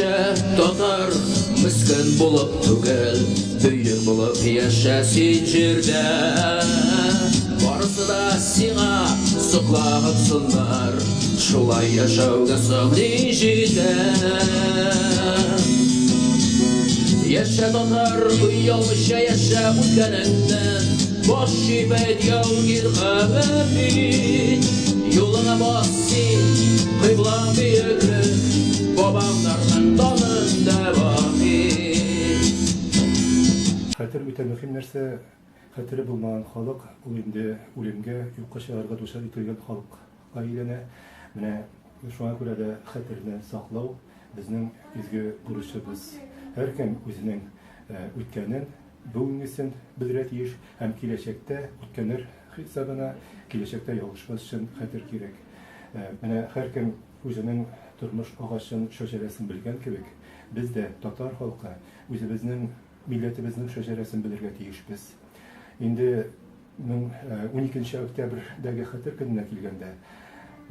Яшә татар miskin булып түгел, бөйрек булып яшә син җирдә. Барысы да сиңа сокланып сыннар, шулай яшәүгә соңгы җирдә. Яшә татар, уялмыйча яшә үткәнеңнән, boş şibet yavgir kabir, yoluna bas sin, kıblan büyüklük, babamlarının dalında vakit. Xatir üte mühim нәрсә, xatiri bulmagan халык ул инде үлемгә, юкка чыгарга дучар ителгән халыкка әйләнә. Менә шуңа күрә дә хатирне саклау безнең изге бурычыбыз. Һәркем үзенең үткәнен, бүгенгесен белергә тиеш һәм киләчәктә үткәннәр хисабына киләчәктә ялгышмас өчен хатир кирәк. Менә һәркем үзенең тормыш агачын, шәҗәрәсен белгән кебек, без дә татар халкы үзебезнең милләтебезнең шәҗәрәсен белергә тиешбез. Инде 12 октябрьдәге хатир көненә килгәндә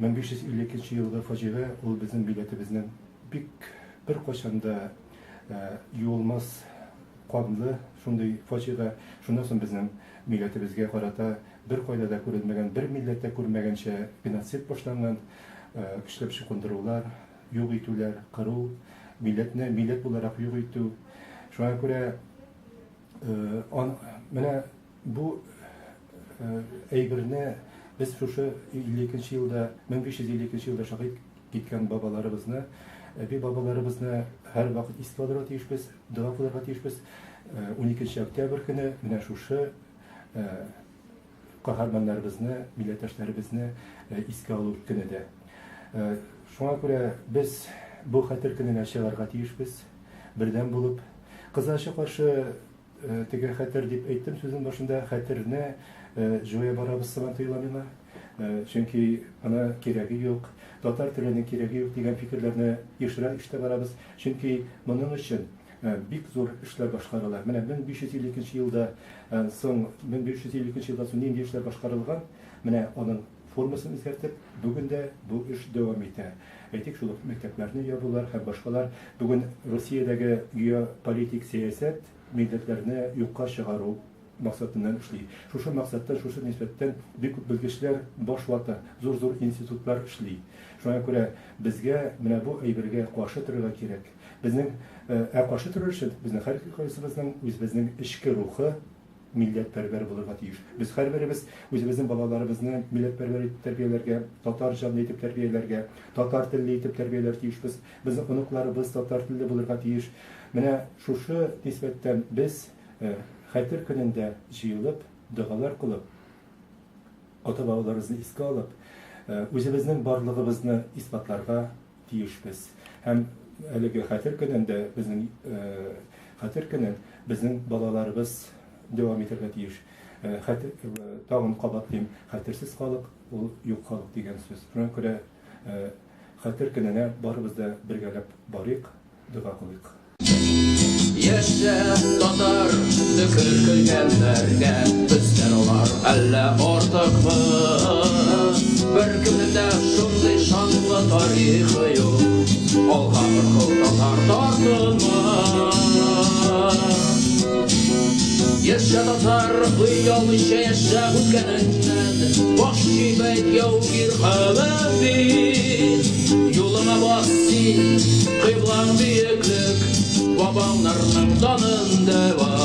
1552 елгы фаҗига ул безнең милләтебезнең бик беркайчан да юылмас канлы шундый фаҗига. Шуннан соң безнең милләтебезгә карата беркайда да күрелмәгән, бер милләттә күрмәгәнчә геноцид башланган, көчләп чукындырулар, юк итүләр, кыру, милләтне милләт буларак юк итү. Шуңа күрә менә бу әйберне без шушы 52 елда, 1552 елда шаһит киткән бабаларыбызны, бабаларыбызны һәр вакыт искә алырга тиешбез, дуа кылырга тиешбез. 12 октябрь көне менә шушы каһарманнарыбызны, милләттәшләребезне искә алу көне дә. Шуңа күрә без бу хатир көненә чыгарга тиешбез, бердәм булып. Кызача каршы теге хатир дип әйттем сүзнең башында, хатирне җоя барабыз сыман тоела миңа. Чөнки ана кирәге юк, татар теленең кирәге юк дигән фикерләрне ишетә барабыз. Чөнки моның өчен бик зур эшләр башкарыла. Менә 1552 елда соң 1552 елда соң нинди эшләр башкарылган? Менә аның формасын үзгәртеп, бүген дә бу эш дәвам итә. Әйтик, шул мәктәпләрне ябулар һәм башкалар бүген Россиядәге геополитик сәясәт милләтләрне юкка чыгару максатыннан эшли. Шушы максаттан, шушы нисбәттән бик күп белгечләр баш вата, зур-зур институтлар эшли. Шуңа күрә безгә менә бу әйбергә каршы торырга кирәк. Безнең каршы торыр өчен безнең һәр кайсыбызның үзебезнең эчке рухы милләтпәрвәр булырга тиеш. Без һәрберебез үзебезнең балаларыбызны милләтпәрвәр итеп тәрбияләргә, татар җанлы итеп тәрбияләргә, татар телле итеп тәрбияләр тиешбез. Безнең оныкларыбыз татар телле булырга тиеш. Менә шушы нисбәттән без хатир көнендә җыелып, дугалар кылып, ата-бабаларыбызны искә алып, үзебезнең барлыгыбызны исбатларга тиешбез. Һәм әлеге хатир көнендә безнең хатир көнен безнең балаларыбыз дәвам итәргә тиеш. Тагын кабатлыйм, хатирсез халык ул юк халык дигән сүз. Шуңа күрә хатир көненә барыбыз да бергәләп барыйк, дуга кылыйк. Яшә татар, төкер көлгәннәргә, бездән алар әллә артыкмы? Беркемнең дә шундый шанлы тарихы юк, алга кыркыл татар тартынма. Яшә татар, уялмыйча яшә үткәнеңнән, баш җибәт яугир хәбәбин, юлыңа бас син, кыйблаң бөеклек, babamlarının danında var.